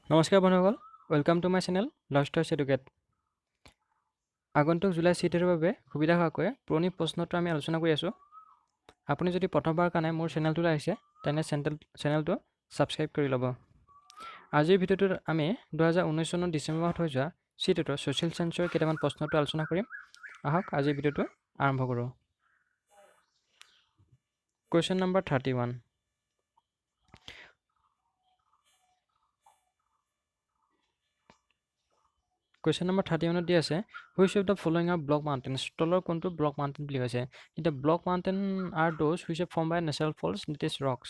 নমস্কাৰ বন্ধুসকল, welcome to my channel lost toys educate. আগন্তুক জুলাই চিটেৰ বাবে সুবিধা হোৱাকৈ পুৰণি প্ৰশ্নটো আমি আলোচনা কৰি আছোঁ। আপুনি যদি প্ৰথমবাৰ কাৰণে মোৰ চেনেলটোলৈ আহিছে তেনে চেনেলটো ছাবস্ক্ৰাইব কৰি ল'ব। আজিৰ ভিডিঅ'টোত আমি 2019 চনৰ ডিচেম্বৰ মাহত হৈ যোৱা চিটেটৰ ছ'চিয়েল চায়েন্সৰ কেইটামান প্ৰশ্নটো আলোচনা কৰিম। আহক আজিৰ ভিডিঅ'টো আৰম্ভ কৰোঁ। Question number 31। কুৱেশ্যন নম্বৰ 31ত দি আছে, which of the following are block mountains? তলৰ কোনটো ব্লক মাউণ্টেইন বুলি কৈছে। এতিয়া block mountain are those which are form by natural faults that is rocks.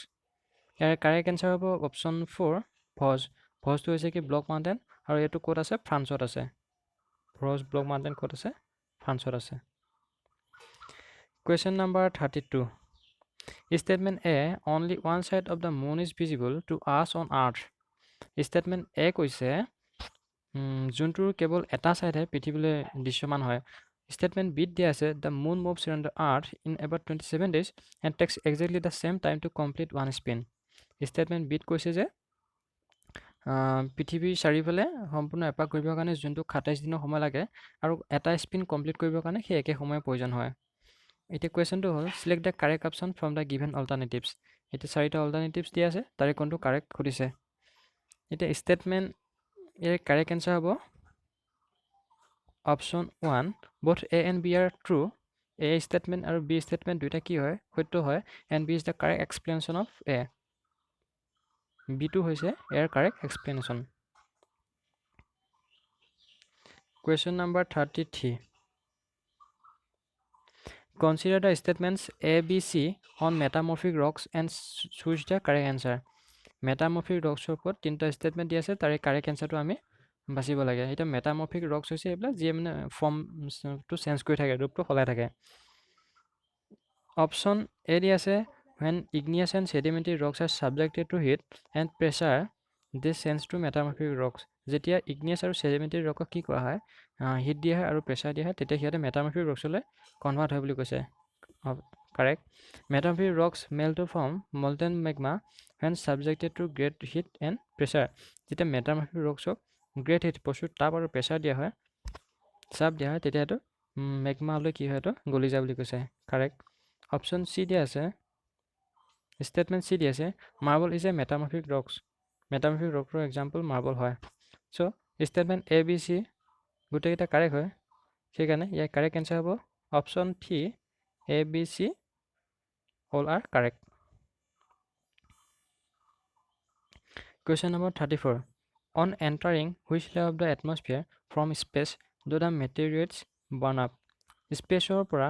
ইয়াৰ কাৰেক্ট এনচাৰ হ'ব অপশ্যন 4 ভজ। ভজটো হৈছে কি ব্লক মাউণ্টেইন, আৰু এইটো ক'ত আছে? ফ্ৰান্সত আছে। ভজ ব্লক মাউণ্টেইন ক'ত আছে? ফ্ৰান্সত আছে। Question number 32। Statement A, only one side of the moon is visible to us on earth. Statement A কৈছে যোনটোৰ কেৱল এটা ছাইডহে পৃথিৱীলৈ দৃশ্যমান হয়। ষ্টেটমেণ্ট বিত দিয়া আছে, the moon moves around the earth in about 27 days and takes exactly the same time to complete one spin. Statement বিত কৈছে যে পৃথিৱীৰ চাৰিওফালে সম্পূৰ্ণ এপাক ঘূৰিবৰ কাৰণে যোনটো 27 দিনৰ সময় লাগে, আৰু এটা স্পিন কমপ্লিট কৰিবৰ কাৰণে সেই একে সময়ৰ প্ৰয়োজন হয়। এতিয়া কুৱেশ্যনটো হ'ল, select the correct option from the given alternatives. এতিয়া চাৰিটা অল্টাৰনেটিভছ দিয়া আছে, তাৰে কোনটো কাৰেক্ট সুধিছে। এতিয়া ষ্টেটমেণ্ট ইয়াৰ কাৰেক্ট এনচাৰ হ'ব option 1, both A and B are true. A statement আৰু B statement দুইটা কি হয়? সত্য হয়, and B is the correct explanation of A. B2 হৈছে ইয়াৰ correct explanation. Question number 33. Consider the statements A, B, C on metamorphic rocks and choose the correct answer. Metamorphic rocks ওপৰত তিনিটা statement দি আছে, তাৰে correct answerটো আমি বাচিব লাগে। এতিয়া মেটামৰ্ফিক ৰক্স হৈছে এইবিলাক যিয়ে মানে ফৰ্মটো চেঞ্জ কৰি থাকে, ৰূপটো সলাই থাকে। অপশ্যন এ দি আছে, when igneous and sedimentary rocks are subjected to heat and pressure they change to metamorphic rocks. যেতিয়া igneous আৰু sedimentary ৰকক কি কৰা হয়, হিট দিয়া হয় আৰু প্ৰেছাৰ দিয়া হয়, তেতিয়া সিহঁতে মেটামৰ্ফিক ৰক্সলৈ কনভাৰ্ট হয় বুলি কৈছে। Correct. Metamorphic rocks melt to form molten magma when subjected to great heat and pressure. যেতিয়া মেটামৰ্ফিক ৰক্সক গ্ৰেট হিট প্ৰচুৰ তাপ আৰু প্ৰেছাৰ দিয়া হয়, চাপ দিয়া হয়, তেতিয়া এইটো মেগমালৈ কি হয়, এইটো গলি যায় বুলি কৈছে। কাৰেক্ট। অপশ্যন চি দিয়া আছে, ষ্টেটমেণ্ট চি দিয়া আছে, marble is a metamorphic rocks. Metamorphic ৰক্সৰ এক্সাম্পল মাৰ্বল হয়। So' statement A B C গোটেইকেইটা কাৰেক্ট হয়, সেইকাৰণে ইয়াৰ কাৰেক্ট এনচাৰ হ'ব option 3, A B C all are correct. Question number 34. On entering which layer of the atmosphere from space do the meteorites burn up? স্পেচৰ পৰা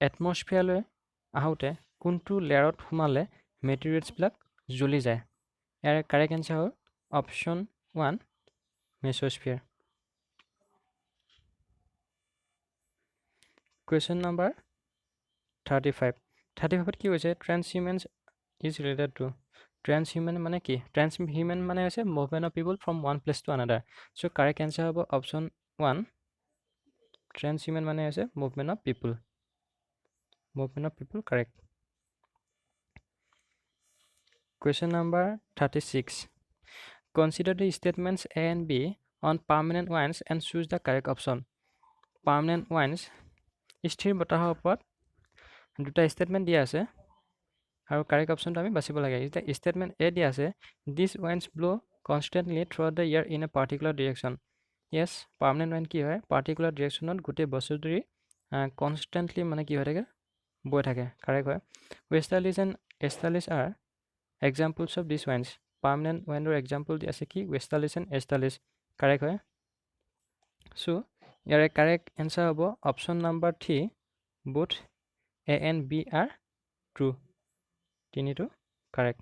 এটমস্ফিয়াৰলৈ আহোঁতে কোনটো লেয়াৰত সোমালে মেটেৰিয়েটছবিলাক জ্বলি যায়? ইয়াৰ কাৰেক্ট এনচাৰ হ'ল অপশ্যন 1, মেছ'স্ফিয়াৰ। Question number 35. 35ত কি কৈছে? Transhumance is related to. Transhumance মানে কি? ট্ৰেন্সহিউমেন মানে হৈছে movement of people from one place to another. So' correct answer হ'ব অপশ্যন 1, ট্ৰেন্সহিউমেন মানে হৈছে movement of people. Movement of people correct. Question number 36. Consider the statements A and B on permanent winds and choose the correct option. Permanent winds স্থিৰ বতাহৰ ওপৰত দুটা statement দিয়া আছে, আৰু কাৰেক্ট অপশ্যনটো আমি বাচিব লাগে। এতিয়া ষ্টেটমেণ্ট এ দিয়া আছে, these winds blow' constantly throughout the year in a particular direction. Yes, permanent wind কি হয়? পাৰ্টিকুলাৰ ডিৰেকশ্যনত গোটেই বছৰ ধৰি কনষ্টেণ্টলি মানে কি হৈ থাকে? বৈ থাকে। কাৰেক্ট হয়। Westerlies and easterlies are examples of these winds. Permanent উইণ্ডৰ এক্সাম্পল দি আছে কি? Westerlies and easterlies. কাৰেক্ট হয়। চ' ইয়াৰে কাৰেক্ট এনচাৰ হ'ব option number 3, both A and B are true. তিনিটো correct.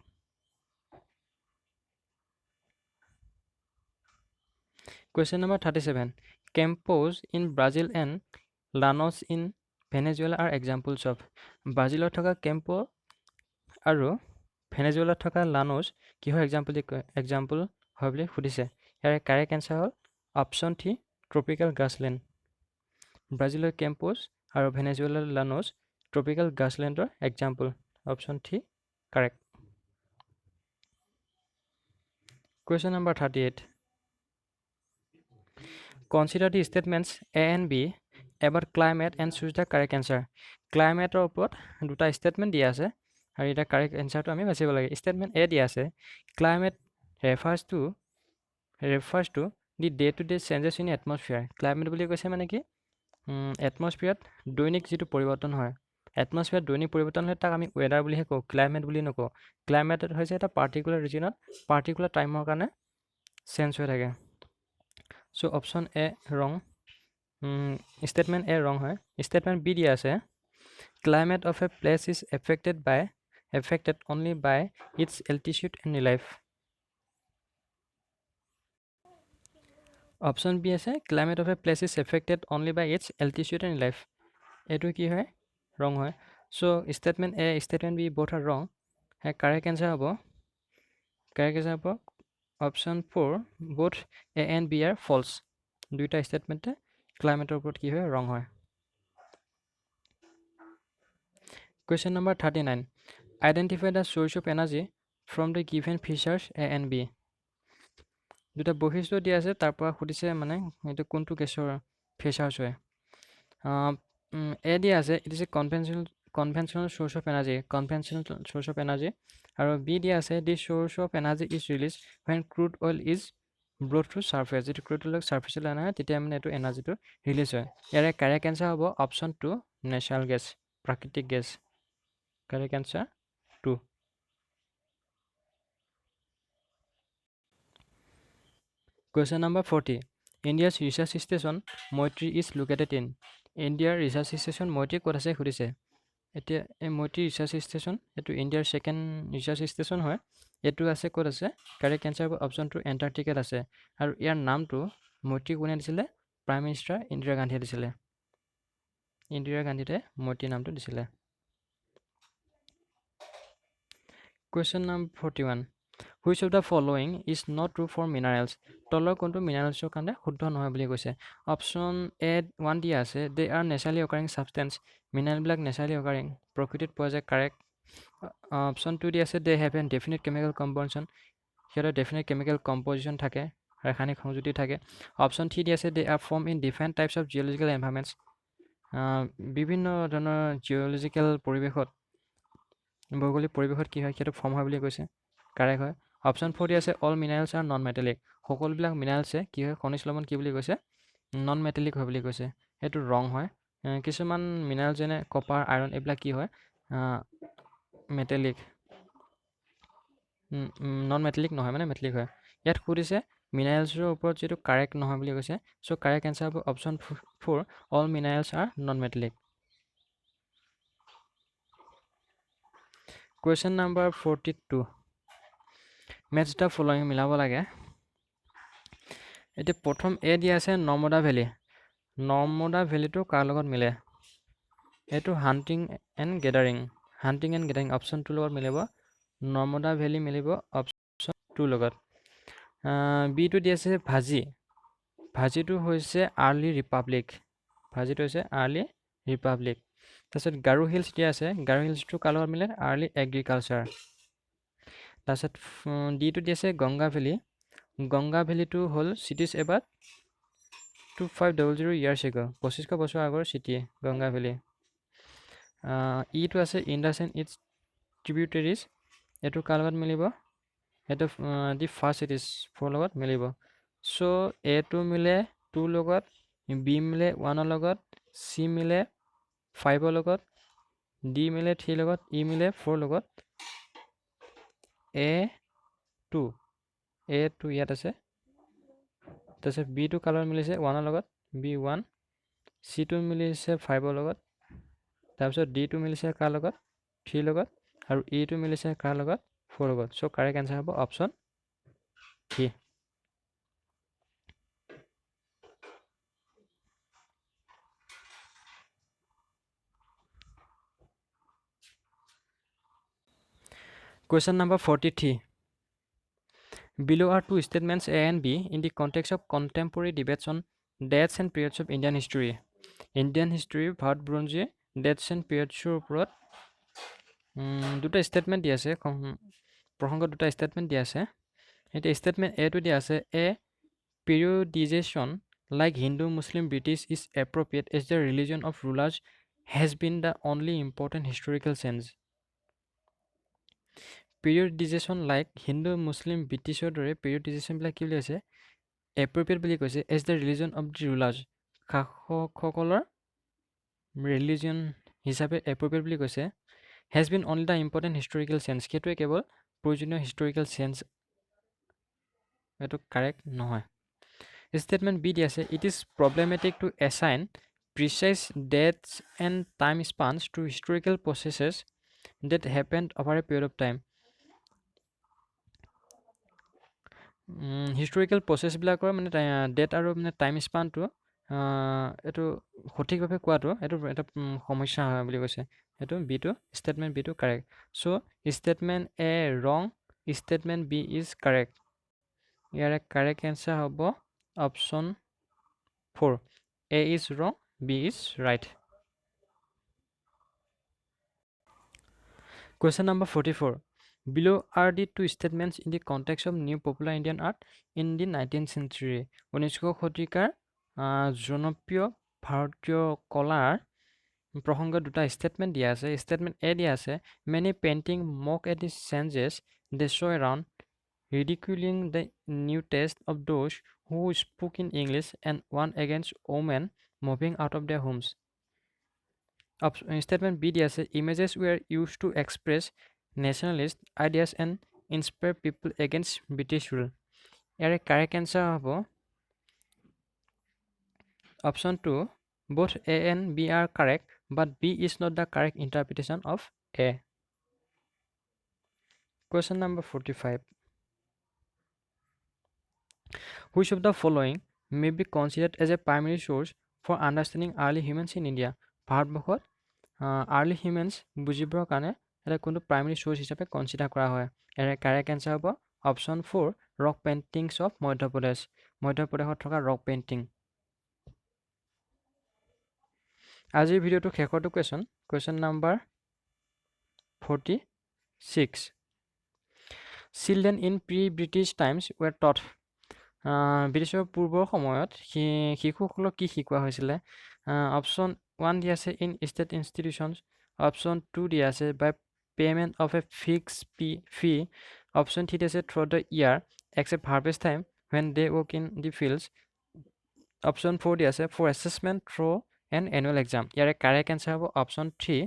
Question number 37. Campos in Brazil and Llanos in Venezuela are examples of. ব্ৰাজিলত থকা কেম্পো আৰু ভেনেজুৱেলাত থকা লানোছ কিহৰ এক্সাম্পল হয় বুলি সুধিছে। ইয়াৰে কাৰেক্ট এনচাৰ হ'ল অপশ্যন 3, ট্ৰপিকেল গ্ৰাছলেণ্ড। ব্ৰাজিলৰ কেম্পোছ আৰু ভেনেজুৱেলাৰ লানোছ ট্ৰপিকেল গ্ৰাছলেণ্ডৰ example. Option 3 correct. Question number 38. Consider the statements A and B about climate and choose the correct answer. Climate ওপৰত দুটা statement দিয়া আছে আৰু এটা correct answer টো আমি বাছিব লাগে। Statement A দিয়া আছে climate refers to the day-to-day changes in atmosphere. Climate বুলি কৈছে মানে কি এটমস্ফিয়াৰত দৈনিক যিটো পৰিৱৰ্তন হয় এটমস্ফিয়াৰত দৈনিক পৰিৱৰ্তন হ'লে তাক আমি ৱেডাৰ বুলিহে কওঁ, ক্লাইমেট বুলি নকওঁ। ক্লাইমেট হৈছে এটা পাৰ্টিকুলাৰ ৰিজনত পাৰ্টিকুলাৰ টাইমৰ কাৰণে চেঞ্জ হৈ থাকে। চ' অপশ্যন এ ৰং, ষ্টেটমেণ্ট এ ৰং হয়। ষ্টেটমেণ্ট বি দিয়া আছে climate of a place is affected only by its altitude and relief. Option B আছে climate of a place is affected only by its altitude and relief. এইটো কি হয় wrong হয়। So' statement A statement B both are wrong. Correct answer হ'ব option 4 both A and B are false. দুইটা ষ্টেটমেণ্টে ক্লাইমেটৰ ওপৰত কি হয় ৰং হয়। Question number 39. Identify the source of energy from the given features a and b. দুটা বৈশিষ্ট্য দিয়া আছে তাৰ পৰা সুধিছে মানে এইটো কোনটো গেছৰ ফিচাৰ্ছ হয়। এ দিয়া আছে it is a conventional source of energy আৰু বি দিয়া আছে the source of energy is release when crude oil is brought to surface. যেতিয়া ক্ৰুড অইলক ছাৰ্ফেচলৈ অনা হয় তেতিয়া মানে এইটো এনাৰ্জিটো ৰিলিজ হয়। ইয়াৰে কাৰেক্ট এনচাৰ হ'ব অপশ্যন 2 নেচাৰেল গেছ, প্ৰাকৃতিক gas. Correct answer 2। Question number 40. India's research station Maitri is located in. ইণ্ডিয়াৰ ৰিচাৰ্চ ষ্টেচন মৈত্ৰী ক'ত আছে সুধিছে। এতিয়া এই মৈত্ৰী ৰিচাৰ্চ ষ্টেচন এইটো ইণ্ডিয়াৰ ছেকেণ্ড ৰিচাৰ্চ ষ্টেচন হয়। এইটো আছে ক'ত আছে কাৰেক্ট এনচাৰ হ'ব অপশ্যন 2 এণ্টাৰ্কটিকাত আছে। আৰু ইয়াৰ নামটো মৈত্ৰী কোনে দিছিলে প্ৰাইম মিনিষ্টাৰ ইন্দিৰা গান্ধীয়ে দিছিলে। ইন্দিৰা গান্ধীয়ে মৈত্ৰী নামটো দিছিলে। Question number 41. Which of the following is not true for minerals. তলৰ কোনটো মিনাৰেলছৰ কাৰণে শুদ্ধ নহয় বুলি কৈছে। অপশ্যন এ 1 দিয়া আছে they are naturally occurring substance. মিনাৰেলবিলাক নেচাৰেলি অকাৰিং প্ৰকৃতিত পোৱা যায়, কাৰেক্ট। অপশ্যন 2 দিয়া আছে they have an definite chemical composition. সিহঁতৰ ডেফিনিট কেমিকেল কম্পজিশ্যন থাকে, ৰাসায়নিক সংযুতি থাকে। অপশ্যন 3 দিয়া আছে they are form in different types of geological environments. বিভিন্ন ধৰণৰ জিঅ'লজিকেল পৰিৱেশত ভৌগোলিক পৰিৱেশত কি হয় সেইটো ফৰ্ম হয় বুলি কৈছে, কাৰেক্ট হয়। অপশ্যন 4 দিয়া আছে all minerals are non metallic. সকলোবিলাক মিনাৰেলছে কি হয় খনিজ লৱণ কি বুলি কৈছে নন মেটেলিক হয় বুলি কৈছে। সেইটো ৰং হয়। কিছুমান মিনাৰেল যেনে কপাৰ, আইৰণ এইবিলাক কি হয় মেটেলিক, নন মেটেলিক নহয় মানে মেটেলিক হয়। ইয়াত সুধিছে মিনাৰেলছৰ ওপৰত যিটো কাৰেক্ট নহয় বুলি কৈছে। চ' কাৰেক্ট এনচাৰ হ'ব option 4 all minerals are non metallic. Question number 42. Matches the following মিলাব লাগে। এতিয়া প্ৰথম এ দিয়া আছে নৰ্মদা ভেলী। নৰ্মদা ভেলীটো কাৰ লগত মিলে এইটো হাণ্টিং এণ্ড গেডাৰিং অপশ্যন 2 লগত মিলিব। নৰ্মদা ভেলী মিলিব অপশ্যন 2 লগত। বিটো দি আছে ভাজিটো হৈছে আৰ্লি ৰিপাব্লিক। তাৰপিছত গাৰো হিলছ দিয়া আছে, গাৰো হিলছটো কাৰ লগত মিলে আৰ্লি এগ্ৰিকালচাৰ। তাৰপিছত ডিটো দি আছে গংগা ভেলীটো হ'ল চিটিজ এবাউট 2500 ইয়াৰ্ছ এগো, 2500 বছৰ আগৰ চিটি গংগা ভেলী। ইটো আছে ইণ্ডাছ এণ্ড ইটছ ট্ৰিবিউটেৰিজ। এইটো কাৰ লগত মিলিব এইটো দি ফাৰ্ষ্ট চিটিজ 4 লগত মিলিব। চ' এটো মিলে 2 লগত, বি মিলে 1 লগত, চি মিলে 5 লগত, ডি মিলে 3 লগত, ই মিলে 4 লগত, A2 ইয়াত আছে। তাৰপিছত বিটো কাৰ লগত মিলিছে 1 লগত, B1, চিটো মিলিছে 5 লগত, তাৰপিছত ডিটো মিলিছে কাৰ লগত 3 লগত, আৰু ইটো মিলিছে কাৰ লগত 4 লগত। চ' কাৰেক্ট এনচাৰ হ'ব option 3। Question number 43. Below are two statements A and B in the context of contemporary debates on dates and periods of Indian history. Indian history ভাৰতবুৰঞ্জী dates and periodsৰ ওপৰত দুটা ষ্টেটমেণ্ট দিয়া আছে, প্ৰসংগত দুটা ষ্টেটমেণ্ট দিয়া আছে। এতিয়া ষ্টেটমেণ্ট এটো দিয়া আছে এ periodization like Hindu, Muslim, British is appropriate as the religion of rulers has been the only important historical sense. Periodization like Hindu, Muslim, Britishৰ দৰে periodization বিলাক কি বুলি কৈছে appropriate বুলি কৈছে as the religion of the rulers শাসকসকলৰ religion হিচাপে appropriate বুলি কৈছে has been only the important historical sense সেইটোৱে কেৱল প্ৰয়োজনীয় historical sense এইটো correct নহয় Statement B দিয়াছে it is problematic to assign precise dates and time spans to historical processes that happened over a period of time. Historical process বিলাকৰ মানে date আৰু মানে টাইম স্পানটো এইটো সঠিকভাৱে কোৱাটো এইটো এটা সমস্যা হয় বুলি কৈছে এইটো বিটো ষ্টেটমেণ্ট বিটো কাৰেক্ট চ' ষ্টেটমেণ্ট এ ৰং ষ্টেটমেণ্ট বি ইজ কাৰেক্ট ইয়াৰে কাৰেক্ট এনচাৰ হ'ব option 4 A is wrong B is right question number 44 below are the two statements in the context of new popular Indian art in the 19th century 19শ শতিকাৰ জনপ্ৰিয় ভাৰতীয় কলাৰ প্ৰসংগ দুটা statement দিয়া আছে statement A দিয়া আছে many painting mock at the changes they show around ridiculing the new taste of those who spoke in English and warned against women moving out of their homes. Statement B দিয়া আছে images were used to express nationalist ideas and inspire people against British rule. ইয়াৰে correct answer হ'ব option 2 both A and B are correct but B is not the correct interpretation of A. Question number 45 Which of the following may be considered as a primary source for understanding early humans in India? ভাৰতবৰ্ষত early humans বুজিবৰ কাৰণে এটা কোনটো primary সোৰ্চ হিচাপে consider কৰা হয় ইয়াৰে correct answer হ'ব option 4 rock paintings of মধ্যপ্ৰদেশত থকা ৰক পেইণ্টিং আজিৰ ভিডিঅ'টো শেষৰটো question number 46 Children in pre-British times were taught ব্ৰিটিছৰ পূৰ্বৰ সময়ত শিশুসকলক কি শিকোৱা হৈছিলে অপশ্যন 1 দিয়া আছে ইন ষ্টেট ইনষ্টিটিউশ্যনছ অপশ্যন 2 দিয়া আছে by payment of a fix fee option 3 দিয়া আছে through the year except harvest time when they work in the fields option 4 দিয়া আছে for assessment through an annual exam ইয়াৰে correct answer হ'ব option 3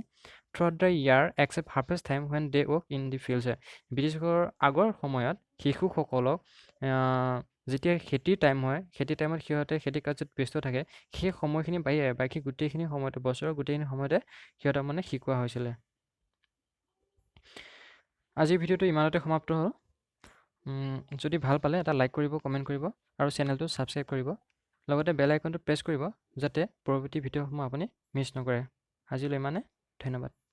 through the year except harvest time when they work in the fields ব্ৰিটিছৰ আগৰ সময়ত শিশুসকলক যেতিয়া খেতিৰ টাইম হয় খেতিৰ টাইমত সিহঁতে খেতি কাৰ্যত ব্যস্ত থাকে সেই সময়খিনি বাকী গোটেইখিনি সময়তে বছৰৰ গোটেইখিনি সময়তে সিহঁতক মানে শিকোৱা হৈছিলে আজিৰ ভিডিঅ'টো ইমানতে সমাপ্ত হ'ল যদি ভাল পালে এটা লাইক কৰিব কমেণ্ট কৰিব আৰু চেনেলটো ছাবস্ক্ৰাইব কৰিব লগতে বেল আইকনটো প্ৰেছ কৰিব যাতে পৰৱৰ্তী ভিডিঅ'সমূহ আপুনি মিছ নকৰে আজিলৈ ইমানে ধন্যবাদ